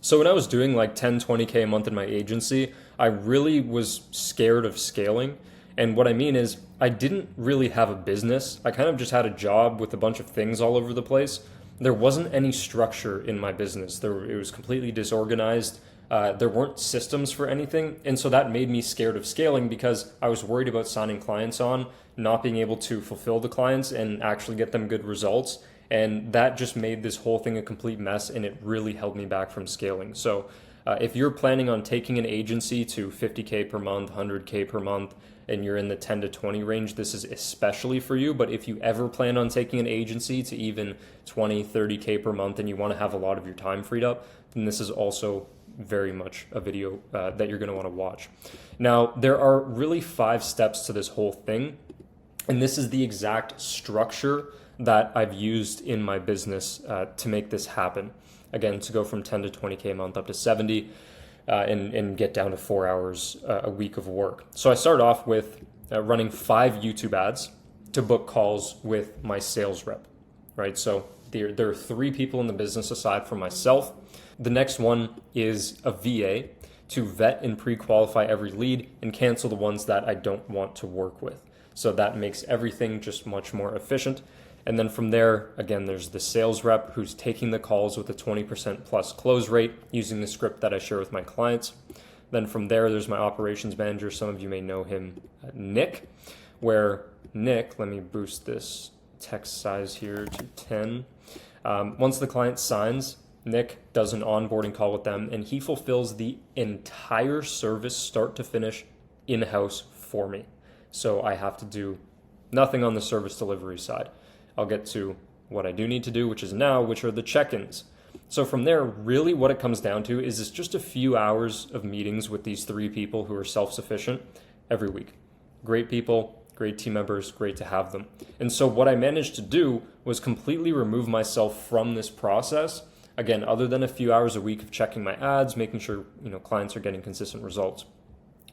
So when I was doing like 10, 20K a month in my agency, I really was scared of scaling. And what I mean is I didn't really have a business. I kind of just had a job with a bunch of things all over the place. There wasn't any structure in my business. It was completely disorganized. There weren't systems for anything. And so that made me scared of scaling because I was worried about signing clients on, not being able to fulfill the clients and actually get them good results. And that just made this whole thing a complete mess, and it really held me back from scaling. So if you're planning on taking an agency to 50K per month, 100K per month, and you're in the 10 to 20 range, this is especially for you. But if you ever plan on taking an agency to even 20, 30K per month and you want to have a lot of your time freed up, then this is also very much a video that you're going to want to watch. Now, there are really 5 steps to this whole thing, and this is the exact structure that I've used in my business to make this happen. Again, to go from 10 to 20K a month up to 70 and get down to 4 hours a week of work. So I start off with running 5 YouTube ads to book calls with my sales rep, right? So there are 3 people in the business aside from myself. The next one is a VA to vet and pre-qualify every lead and cancel the ones that I don't want to work with. So that makes everything just much more efficient. And then from there, again, there's the sales rep who's taking the calls with a 20% plus close rate using the script that I share with my clients. Then from there, there's my operations manager. Some of you may know him, Nick, where Nick, let me boost this text size here to 10. Once the client signs, Nick does an onboarding call with them, and he fulfills the entire service start to finish in-house for me. So I have to do nothing on the service delivery side. I'll get to what I do need to do, which are the check-ins. So from there, really what it comes down to is it's just a few hours of meetings with these 3 people who are self-sufficient every week. Great people, great team members, great to have them. And so what I managed to do was completely remove myself from this process. Again, other than a few hours a week of checking my ads, making sure clients are getting consistent results.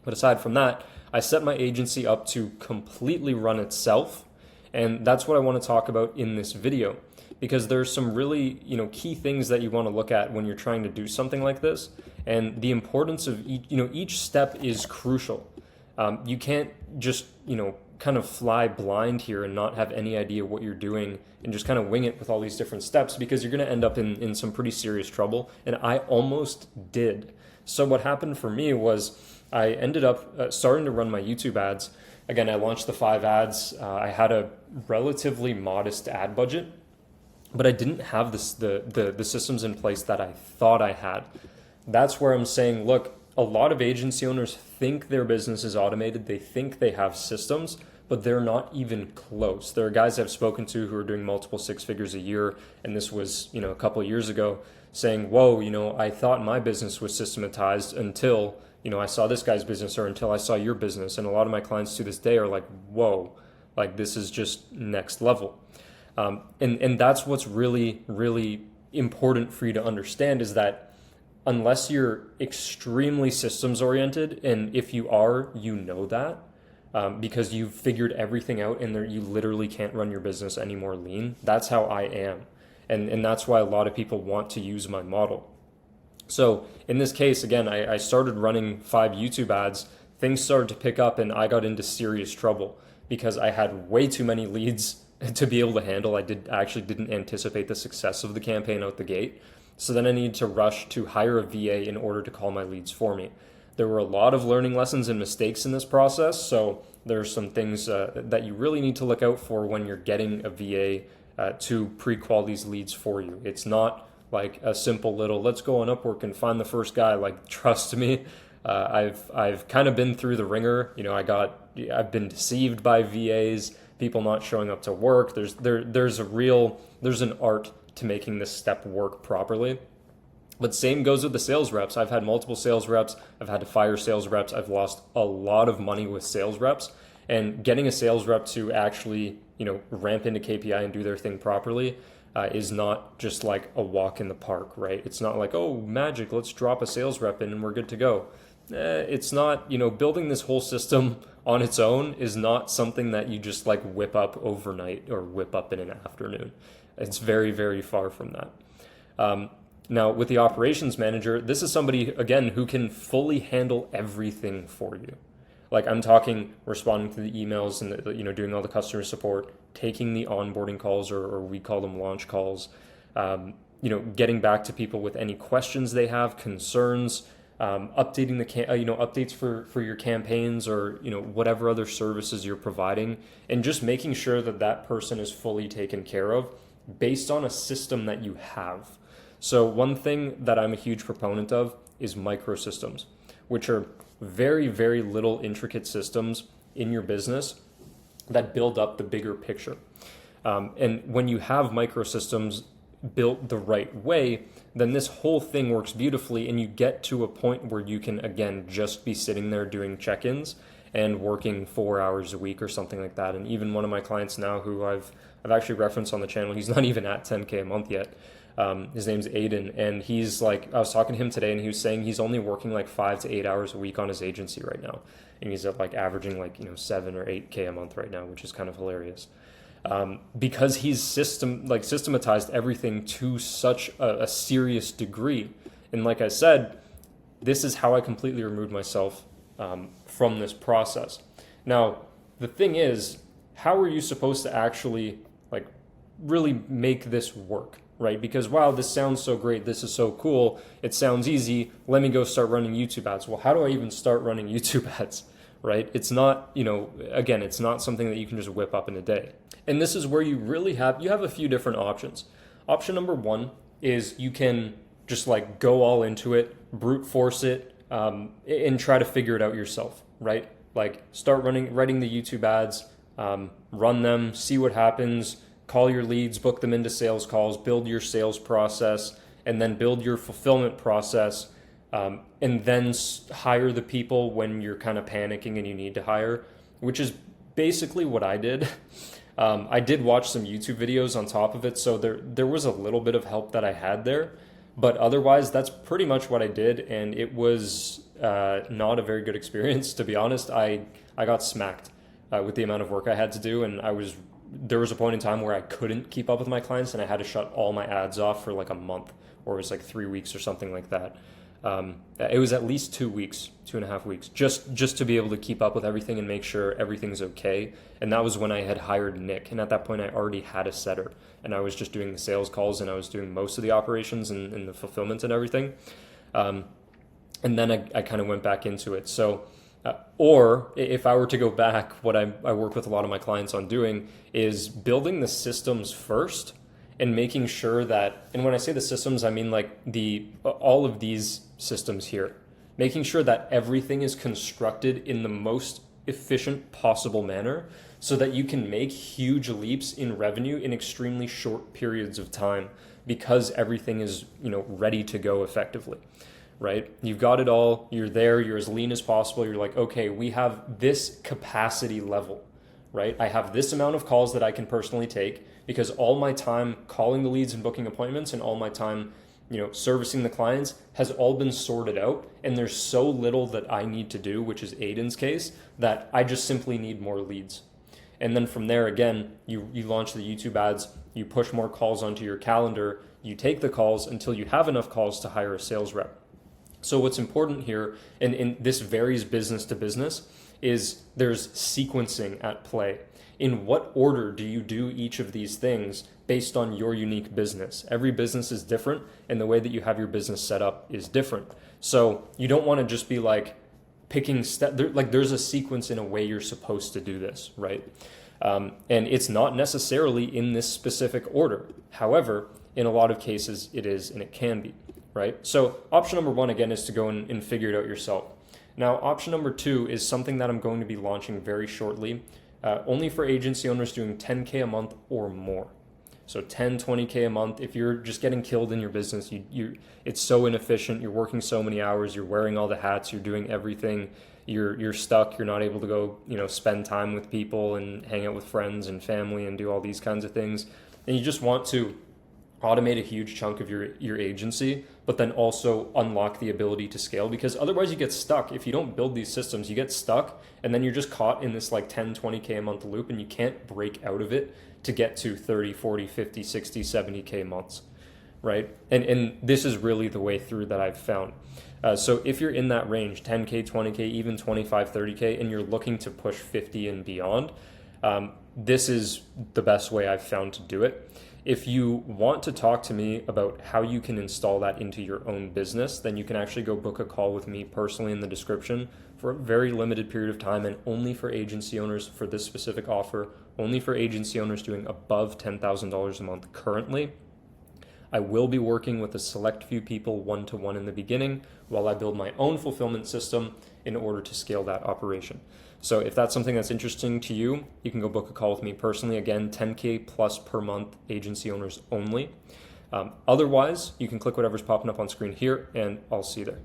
But aside from that, I set my agency up to completely run itself. And that's what I want to talk about in this video, because there's some really, key things that you want to look at when you're trying to do something like this. And the importance of each step is crucial. You can't just, kind of fly blind here and not have any idea what you're doing and just kind of wing it with all these different steps, because you're going to end up in some pretty serious trouble. And I almost did. So what happened for me was I ended up starting to run my YouTube ads. Again, I launched the 5 ads. I had a relatively modest ad budget, but I didn't have the systems in place that I thought I had. That's where I'm saying, look, a lot of agency owners think their business is automated. They think they have systems, but they're not even close. There are guys I've spoken to who are doing multiple 6 figures a year, and this was, a couple of years ago, saying, whoa, I thought my business was systematized until I saw this guy's business, or until I saw your business. And a lot of my clients to this day are like, whoa, like this is just next level. And that's what's really, really important for you to understand, is that unless you're extremely systems oriented, and if you are, that, because you've figured everything out and you literally can't run your business any more lean. That's how I am. And that's why a lot of people want to use my model. So in this case, again, I started running 5 YouTube ads. Things started to pick up, and I got into serious trouble because I had way too many leads to be able to handle. I actually didn't anticipate the success of the campaign out the gate. So then I needed to rush to hire a VA in order to call my leads for me. There were a lot of learning lessons and mistakes in this process. So there are some things that you really need to look out for when you're getting a VA to pre-qual these leads for you. It's not like a simple little, let's go on Upwork and find the first guy. Like, trust me, I've kind of been through the ringer. I've been deceived by VAs, people not showing up to work. There's an art to making this step work properly. But same goes with the sales reps. I've had multiple sales reps. I've had to fire sales reps. I've lost a lot of money with sales reps. And getting a sales rep to actually, ramp into KPI and do their thing properly is not just like a walk in the park, right? It's not like, oh, magic, let's drop a sales rep in and we're good to go. It's not, building this whole system on its own is not something that you just like whip up overnight or whip up in an afternoon. It's very, very far from that. Now, with the operations manager, this is somebody, again, who can fully handle everything for you. Like I'm talking responding to the emails and doing all the customer support, taking the onboarding calls or we call them launch calls, getting back to people with any questions they have, concerns, updating updates for your campaigns or whatever other services you're providing, and just making sure that that person is fully taken care of based on a system that you have. So one thing that I'm a huge proponent of is microsystems, which are very, very little intricate systems in your business that build up the bigger picture. And when you have microsystems built the right way, then this whole thing works beautifully and you get to a point where you can, again, just be sitting there doing check-ins and working 4 hours a week or something like that. And even one of my clients now who I've actually referenced on the channel, he's not even at 10K a month yet. His name's Aiden, and he's like, I was talking to him today and he was saying he's only working like 5 to 8 hours a week on his agency right now. And he's at like averaging like, 7 or 8K a month right now, which is kind of hilarious. Because he's systematized everything to such a serious degree. And like I said, this is how I completely removed myself from this process. Now, the thing is, how are you supposed to actually like really make this work? Right? Because, wow, this sounds so great. This is so cool. It sounds easy. Let me go start running YouTube ads. Well, how do I even start running YouTube ads? Right? It's not, again, it's not something that you can just whip up in a day. And this is where you have a few different options. Option number one is you can just like go all into it, brute force it, and try to figure it out yourself, right? Like start writing the YouTube ads, run them, see what happens, call your leads, book them into sales calls, build your sales process, and then build your fulfillment process, and then hire the people when you're kind of panicking and you need to hire, which is basically what I did. I did watch some YouTube videos on top of it, so there was a little bit of help that I had there, but otherwise that's pretty much what I did, and it was not a very good experience, to be honest. I got smacked with the amount of work I had to do, and there was a point in time where I couldn't keep up with my clients and I had to shut all my ads off for like a month, or it was like 3 weeks or something like that. It was at least 2 weeks, 2.5 weeks, just to be able to keep up with everything and make sure everything's okay. And that was when I had hired Nick. And at that point I already had a setter and I was just doing the sales calls and I was doing most of the operations and the fulfillment and everything. And then I kind of went back into it. So or if I were to go back, what I work with a lot of my clients on doing is building the systems first and making sure that, and when I say the systems, I mean like all of these systems here, making sure that everything is constructed in the most efficient possible manner so that you can make huge leaps in revenue in extremely short periods of time because everything is, ready to go effectively. Right? You've got it all, you're there, you're as lean as possible. You're like, okay, we have this capacity level, right? I have this amount of calls that I can personally take because all my time calling the leads and booking appointments and all my time, servicing the clients has all been sorted out. And there's so little that I need to do, which is Aiden's case, that I just simply need more leads. And then from there, again, you launch the YouTube ads, you push more calls onto your calendar, you take the calls until you have enough calls to hire a sales rep. So what's important here, and this varies business to business, is there's sequencing at play. In what order do you do each of these things based on your unique business? Every business is different, and the way that you have your business set up is different. So you don't want to just be like picking there's a sequence in a way you're supposed to do this, right? And it's not necessarily in this specific order. However, in a lot of cases it is, and it can be. Right? So option number one, again, is to go and figure it out yourself. Now, option number two is something that I'm going to be launching very shortly, only for agency owners doing 10K a month or more. So 10, 20K a month. If you're just getting killed in your business, it's so inefficient. You're working so many hours. You're wearing all the hats. You're doing everything. You're stuck. You're not able to go, spend time with people and hang out with friends and family and do all these kinds of things. And you just want to automate a huge chunk of your agency, but then also unlock the ability to scale, because otherwise you get stuck. If you don't build these systems, you get stuck and then you're just caught in this like 10, 20K a month loop and you can't break out of it to get to 30, 40, 50, 60, 70K months, right? And this is really the way through that I've found. So if you're in that range, 10K, 20K, even 25, 30K, and you're looking to push 50 and beyond, this is the best way I've found to do it. If you want to talk to me about how you can install that into your own business, then you can actually go book a call with me personally in the description for a very limited period of time, and only for agency owners for this specific offer, only for agency owners doing above $10,000 a month currently. I will be working with a select few people one-to-one in the beginning while I build my own fulfillment system in order to scale that operation. So if that's something that's interesting to you, you can go book a call with me personally. Again, 10K plus per month, agency owners only. Otherwise, you can click whatever's popping up on screen here, and I'll see you there.